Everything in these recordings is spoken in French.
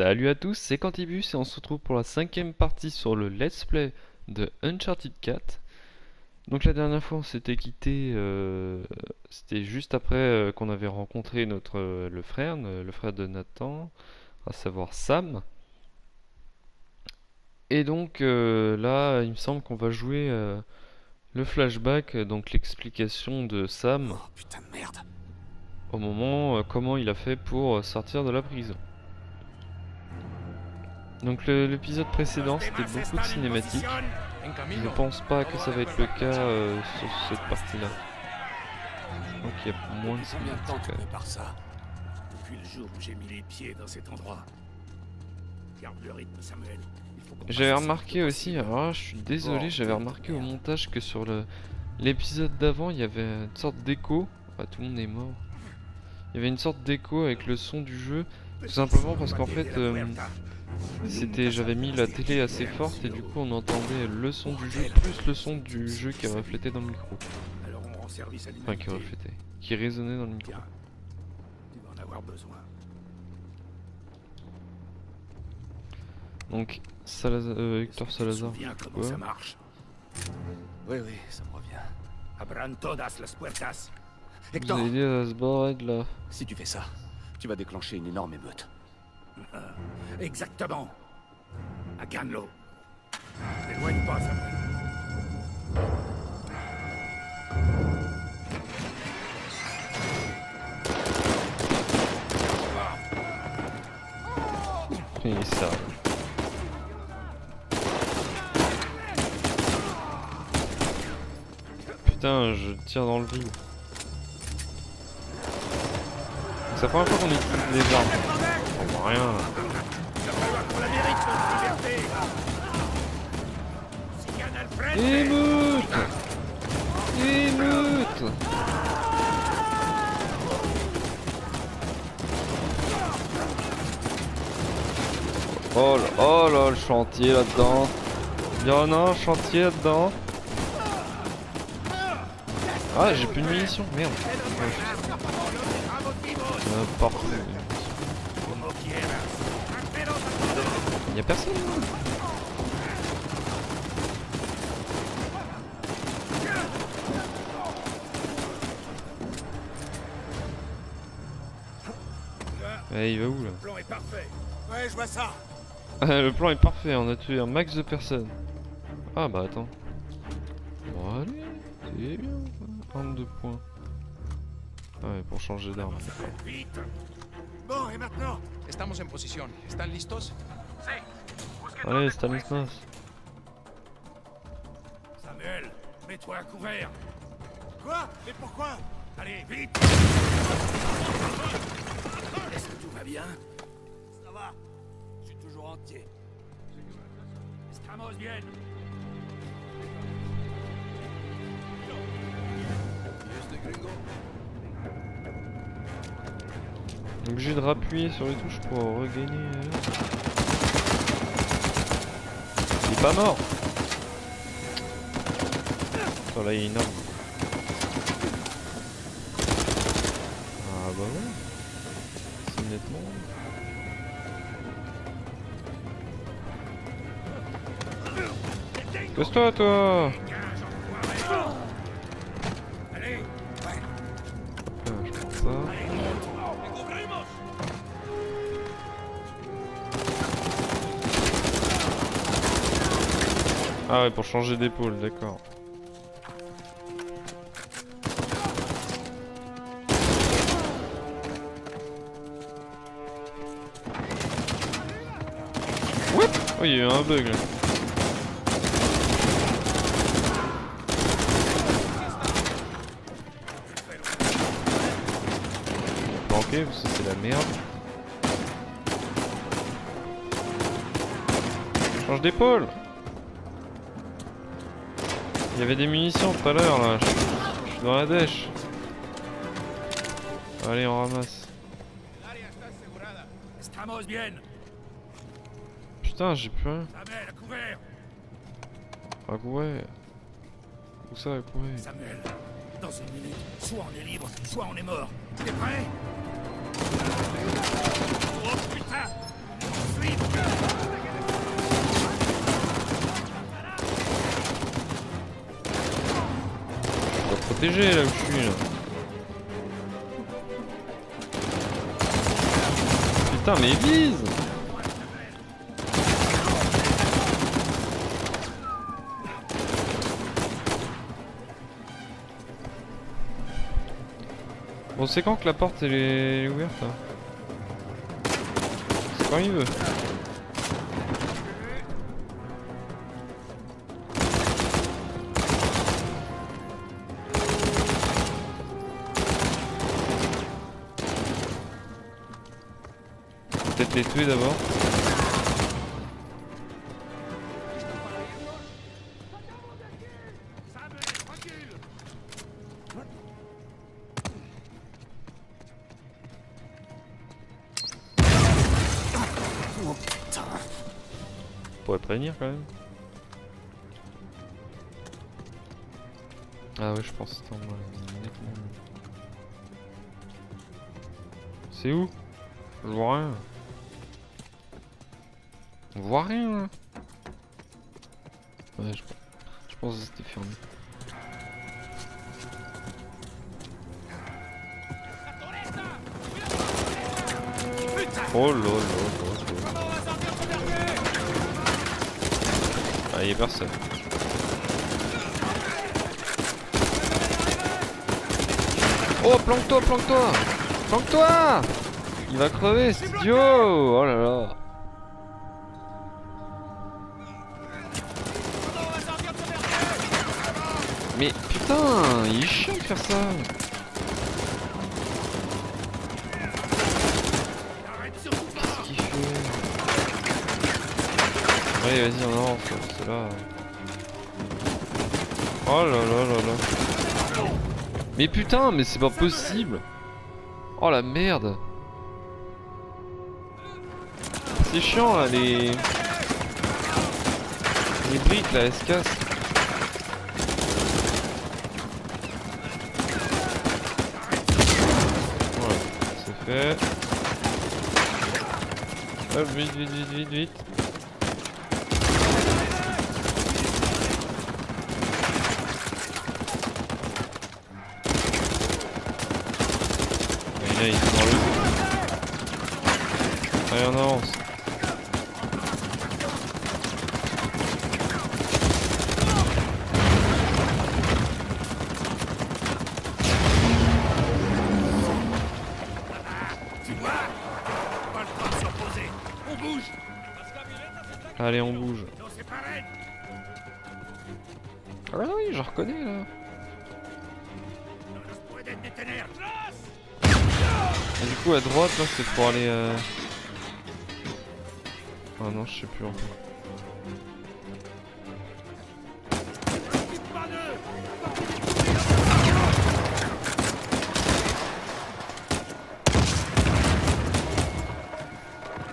Salut à tous, c'est Quantibus et on se retrouve pour la 5ème partie sur le let's play de Uncharted 4. Donc la dernière fois on s'était quitté, c'était juste après qu'on avait rencontré le frère de Nathan, à savoir Sam. Et donc là il me semble qu'on va jouer le flashback, donc l'explication de Sam Oh putain de merde. au moment comment il a fait pour sortir de la prison. Donc l'épisode précédent c'était beaucoup de cinématiques. Je pense pas que ça va être le cas sur cette partie-là. Donc il y a moins de Combien de temps cinématiques tu quand même. prépares ça? Depuis le jour où j'ai mis les pieds dans cet endroit. Garde le rythme, Samuel. Il faut qu'on J'avais fasse remarqué ça aussi, alors là, je suis désolé, Bordel j'avais de remarqué au merde. montage que sur l'épisode d'avant il y avait une sorte d'écho. Ah, tout le monde est mort. Il y avait une sorte d'écho avec le son du jeu. Tout simplement parce qu'en fait j'avais mis la télé assez forte et du coup on entendait le son du jeu plus le son du jeu qui reflétait dans le micro. Alors on rend service à Enfin qui l'humanité. reflétait, qui résonnait dans le micro. Tiens, tu vas en avoir besoin. Donc Hector Salazar, Souviens comment quoi ça marche. Oui, ça me revient. Abran todas las puertas. Vous Hector, avez dit à se barrer de là. si tu fais ça, tu vas déclencher une énorme émeute. Exactement. À Ganlo. N'éloigne pas, Samuel. Et ça. Putain, je tire dans le vide. C'est la première fois qu'on utilise les armes. On voit rien là. Il va falloir qu'on la mérite, notre liberté. Sigan Alfred. Émeute! Émeute! Oh là, le chantier là-dedans. Il y en a un chantier là-dedans. Ah, j'ai plus de munitions, merde. Parfait. Como quieras. Y'a personne là. Eh, il va où là? Le plan est parfait. Ouais, je vois ça. Le plan est parfait, on a tué un max de personnes. Ah bah attends. Bon allez, c'est bien. 22 points. Ah ouais, pour changer d'arme. Vite. Bon, et maintenant? Estamos en posición. ¿Están listos? Allez, Stanislas. Samuel, mets-toi à couvert. Quoi? Mais pourquoi? Allez, vite. Est-ce que tout va bien? Ça va. Je suis toujours entier. Estamos bien. Obligé de rappuyer sur les touches pour regagner. Il est pas mort. Oh là il y a une arme. Ah bah ouais. C'est nettement. Casse-toi toi. Allez. Je prends ça. Ah ouais, pour changer d'épaule, d'accord. Whip! Oh, il y a eu un bug là. Planqué parce que c'est la merde. Change d'épaule! Il y avait des munitions tout à l'heure là, je suis dans la dèche. Allez, on ramasse. Estamos bien. Putain, j'ai plus rien. Samuel, à couvert. Ah ouais. Où ça, à courir? Samuel, dans une minute, soit on est libre, soit on est mort. T'es prêt? Oh putain! protéger là où je suis là. Putain mais vise. Bon c'est quand que la porte elle est ouverte là? C'est quand il veut. Peut-être les tuer d'abord. Pourrait prévenir quand même. Ah ouais je pense que c'était en bas. C'est où? Je vois rien. On voit rien là. Ouais je pense que c'était fermé. Oh là là là. Ah y'a personne. Oh planque-toi, planque-toi. Planque-toi. Il va crever cet idiot. Oh là là. Mais putain, il est chiant de faire ça. Qu'est-ce qu'il fait? Allez vas-y on avance, c'est là. Oh là là là là. Mais putain, mais c'est pas possible. Oh la merde. C'est chiant là, les briques là, elles se cassent. Voilà, c'est fait. Hop, vite, vite, vite, vite, vite. Et là, il est dans le... Allez, on avance. Allez, on bouge. Ah bah oui, je reconnais là. Et du coup, à droite, là, c'est pour aller... Ah non, je sais plus en fait.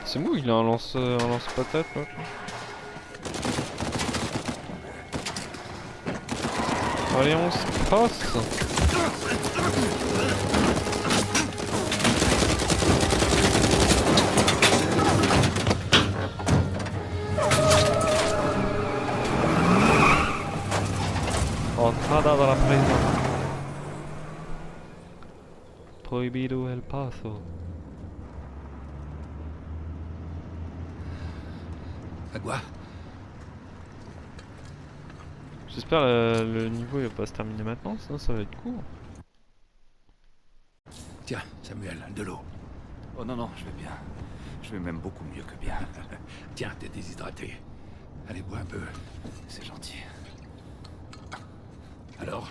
C'est mou, il a un lance-patate l'autre là. Allez, on se passe. Entrada dans la prison. Prohibido el paso. Agua. J'espère le niveau il va pas se terminer maintenant, sinon ça va être court. Tiens, Samuel, de l'eau. Oh non, non, je vais bien. Je vais même beaucoup mieux que bien. Tiens, t'es déshydraté. Allez, bois un peu. C'est gentil. Alors,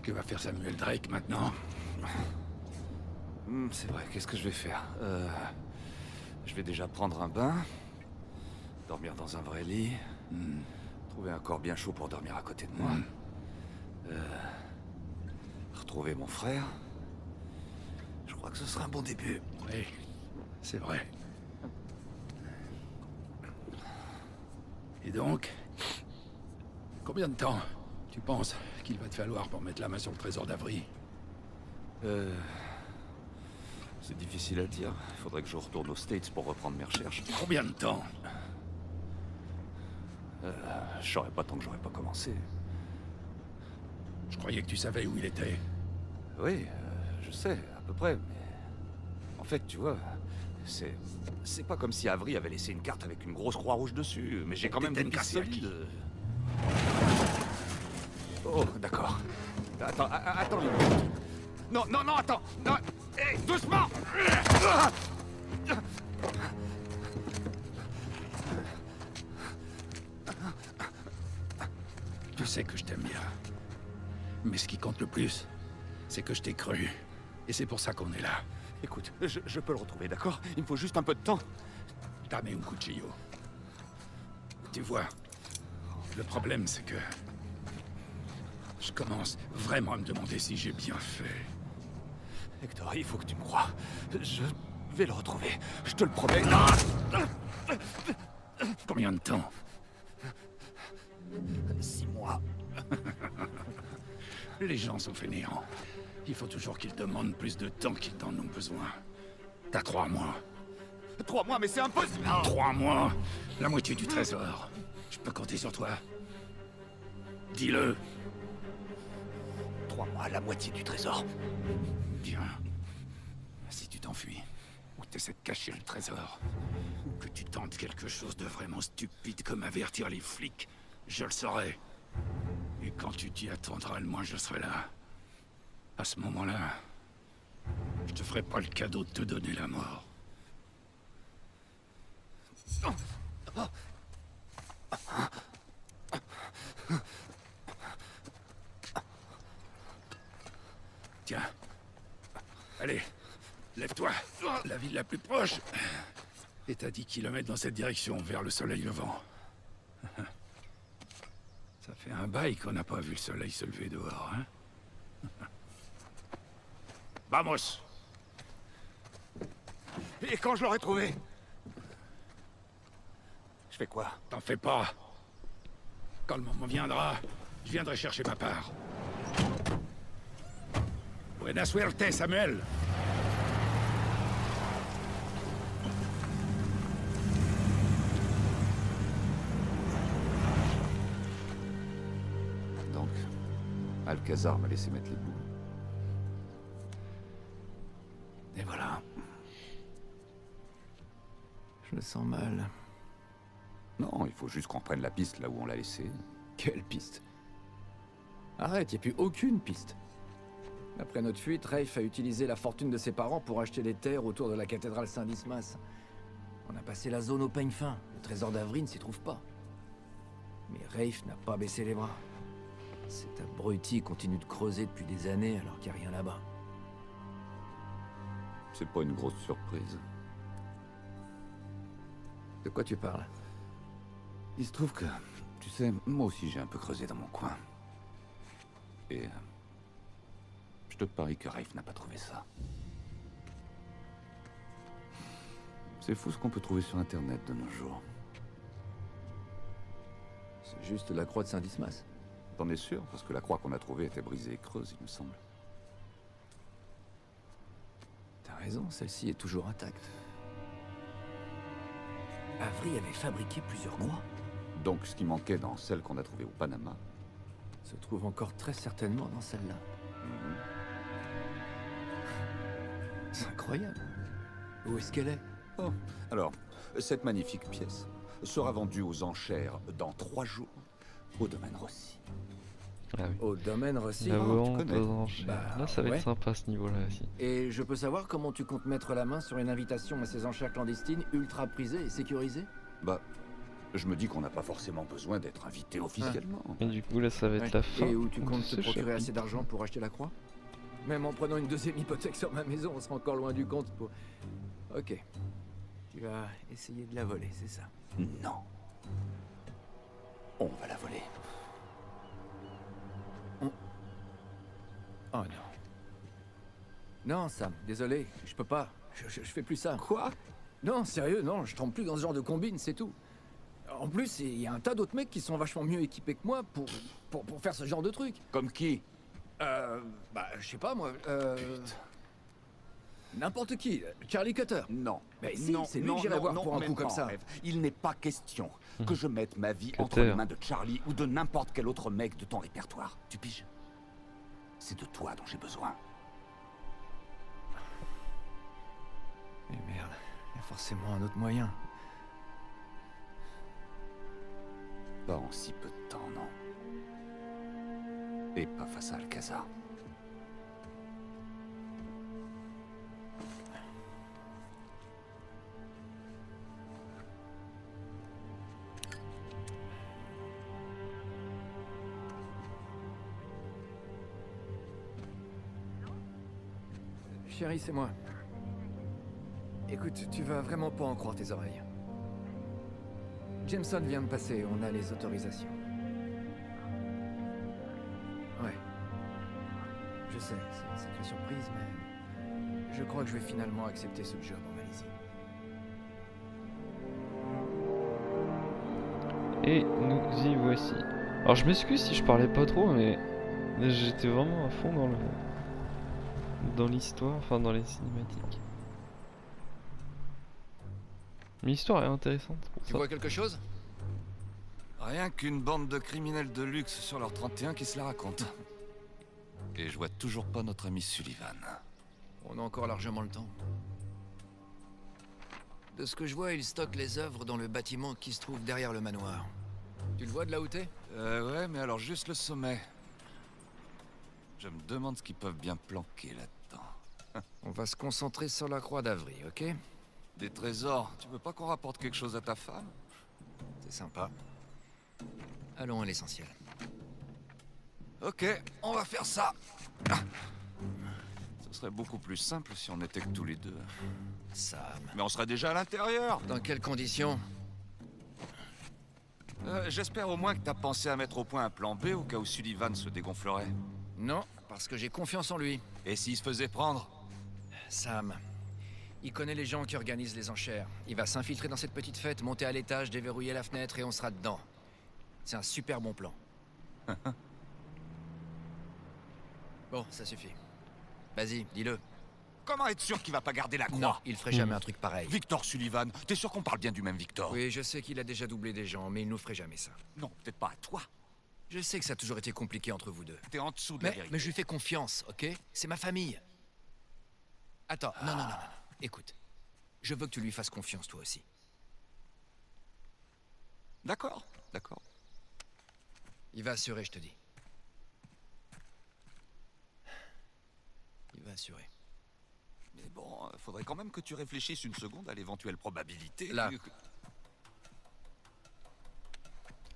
que va faire Samuel Drake maintenant? C'est vrai, qu'est-ce que je vais faire? Je vais déjà prendre un bain. Dormir dans un vrai lit. Trouver un corps bien chaud pour dormir à côté de moi. Retrouver mon frère. Je crois que ce sera un bon début. Oui, c'est vrai. Et donc, combien de temps tu penses qu'il va te falloir pour mettre la main sur le trésor d'Avry? C'est difficile à dire. Il faudrait que je retourne aux States pour reprendre mes recherches. Combien de temps? Je saurais pas tant que j'aurais pas commencé. Je croyais que tu savais où il était. Oui, je sais, à peu près, mais... En fait, tu vois, c'est pas comme si Avery avait laissé une carte avec une grosse croix rouge dessus, mais j'ai quand même T'étais une carte cassé à qui? solide. Oh, d'accord. Attends une minute. Non, non, non, attends. Non. Hé, doucement. Tu sais que je t'aime bien. Mais ce qui compte le plus, c'est que je t'ai cru. Et c'est pour ça qu'on est là. Écoute, je peux le retrouver, d'accord? Il me faut juste un peu de temps. Dame un cuchillo. Tu vois, le problème c'est que... Je commence vraiment à me demander si j'ai bien fait. Hector, il faut que tu me crois. Je vais le retrouver. Je te le promets. Ah, Combien de temps? 6 mois. Les gens sont fainéants. Il faut toujours qu'ils demandent plus de temps qu'ils en ont besoin. T'as 3 mois. 3 mois, mais c'est impossible. 3 mois? La moitié du trésor. Je peux compter sur toi. Dis-le. 3 mois, la moitié du trésor. Bien. Si tu t'enfuis, ou t'essaies de cacher le trésor, ou que tu tentes quelque chose de vraiment stupide comme avertir les flics, je le saurai. Et quand tu t'y attendras, le moins je serai là. À ce moment-là, je te ferai pas le cadeau de te donner la mort. Tiens. Allez, lève-toi. La ville la plus proche est à 10 km dans cette direction, vers le soleil levant. Ça fait un bail qu'on n'a pas vu le soleil se lever dehors, hein? Vamos! Et quand je l'aurai trouvé? Je fais quoi? T'en fais pas. Quand le moment viendra, je viendrai chercher ma part. Buena suerte, Samuel! Donc, Alcazar m'a laissé mettre les bouts. Et voilà. Je me sens mal. Non, il faut juste qu'on prenne la piste là où on l'a laissé. Quelle piste? Arrête, y a plus aucune piste. Après notre fuite, Rafe a utilisé la fortune de ses parents pour acheter les terres autour de la cathédrale Saint-Dismas. On a passé la zone au peigne fin. Le trésor d'Avery ne s'y trouve pas. Mais Rafe n'a pas baissé les bras. Cet abruti continue de creuser depuis des années alors qu'il n'y a rien là-bas. C'est pas une grosse surprise. De quoi tu parles? Il se trouve que, tu sais, moi aussi j'ai un peu creusé dans mon coin. Et... je te parie que Rafe n'a pas trouvé ça. C'est fou ce qu'on peut trouver sur Internet de nos jours. C'est juste la croix de Saint-Dismas. T'en es sûr? Parce que la croix qu'on a trouvée était brisée et creuse, il me semble. T'as raison, celle-ci est toujours intacte. Avery avait fabriqué plusieurs croix. Donc ce qui manquait dans celle qu'on a trouvée au Panama... Se trouve encore très certainement dans celle-là. C'est incroyable. Où est-ce qu'elle est? Oh, alors, cette magnifique pièce sera vendue aux enchères dans 3 jours au domaine Rossi. Ah oui. Au domaine Rossi. La vente connais. aux enchères. Bah, Là, ça va ouais. être sympa à ce niveau-là aussi. Et je peux savoir comment tu comptes mettre la main sur une invitation à ces enchères clandestines ultra prisées et sécurisées? Bah, je me dis qu'on n'a pas forcément besoin d'être invité officiellement. Et du coup, là, ça va être la fin. Et où tu de comptes ce te procurer chapitre. assez d'argent pour acheter la croix? Même en prenant une deuxième hypothèque sur ma maison, on sera encore loin du compte pour... Ok. Tu vas essayer de la voler, c'est ça? Non. On va la voler. Oh non. Non, Sam, désolé, je peux pas. Je fais plus ça. Quoi? Non, sérieux, non, je trempe plus dans ce genre de combine, c'est tout. En plus, il y a un tas d'autres mecs qui sont vachement mieux équipés que moi pour faire ce genre de truc. Comme qui? Bah, je sais pas moi, n'importe qui, Charlie Cutter. Non. Mais si, c'est lui que j'irai voir pour un même coup comme pas en ça. rêve. Il n'est pas question que je mette ma vie entre Cutter. les mains de Charlie ou de n'importe quel autre mec de ton répertoire. Tu piges? C'est de toi dont j'ai besoin. Mais merde, il y a forcément un autre moyen. Pas en si peu de temps, non. Et pas face à Alcazar. Chérie, c'est moi. Écoute, tu vas vraiment pas en croire tes oreilles. Jameson vient de passer, on a les autorisations. Ouais. Je sais, c'est une sacrée surprise, mais... je crois que je vais finalement accepter ce job en Malaisie. Et nous y voici. Alors je m'excuse si je parlais pas trop, mais j'étais vraiment à fond dans l'histoire, enfin dans les cinématiques. Mais l'histoire est intéressante pour Tu ça. vois quelque chose? Rien qu'une bande de criminels de luxe sur leur 31 qui se la raconte. Et je vois toujours pas notre ami Sullivan. On a encore largement le temps. De ce que je vois, il stocke les œuvres dans le bâtiment qui se trouve derrière le manoir. Tu le vois de là où t'es? Ouais, mais alors juste le sommet. Je me demande ce qu'ils peuvent bien planquer là-dedans. On va se concentrer sur la croix d'Avry, ok? Des trésors, tu veux pas qu'on rapporte quelque chose à ta femme? C'est sympa. Allons à l'essentiel. Ok, on va faire ça. Ce serait beaucoup plus simple si on était que tous les deux. Sam. Mais on serait déjà à l'intérieur. Dans quelles conditions? J'espère au moins que t'as pensé à mettre au point un plan B au cas où Sullivan se dégonflerait. Non, parce que j'ai confiance en lui. Et s'il se faisait prendre? Sam. Il connaît les gens qui organisent les enchères. Il va s'infiltrer dans cette petite fête, monter à l'étage, déverrouiller la fenêtre et on sera dedans. C'est un super bon plan. Bon, ça suffit. Vas-y, dis-le. Comment être sûr qu'il va pas garder la croix? Non, il ferait jamais un truc pareil. Victor Sullivan, t'es sûr qu'on parle bien du même Victor? Oui, je sais qu'il a déjà doublé des gens, mais il nous ferait jamais ça. Non, peut-être pas à toi. Je sais que ça a toujours été compliqué entre vous deux. T'es en dessous de la vérité. Mais je lui fais confiance, ok? C'est ma famille. Attends, non. Écoute, je veux que tu lui fasses confiance toi aussi. D'accord. Il va assurer, je te dis. Il va assurer. Mais bon, faudrait quand même que tu réfléchisses une seconde à l'éventuelle probabilité. Là.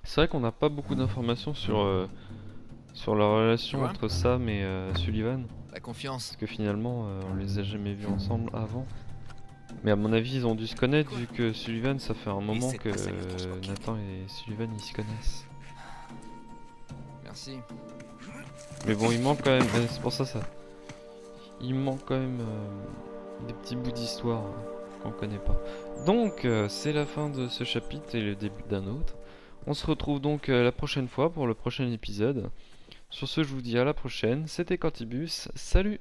C'est vrai qu'on n'a pas beaucoup d'informations sur la relation Tu vois entre Sam et Sullivan. La confiance. Parce que finalement, on les a jamais vus ensemble avant. Mais à mon avis, ils ont dû se connaître vu que Sullivan, ça fait un moment c'est que pas ça, le transport. Nathan et Sullivan, ils se connaissent. Merci. Mais bon, il manque quand même, c'est pour ça. Il manque quand même des petits bouts d'histoire qu'on connaît pas. Donc, c'est la fin de ce chapitre et le début d'un autre. On se retrouve donc la prochaine fois pour le prochain épisode. Sur ce, je vous dis à la prochaine. C'était Quantibus. Salut!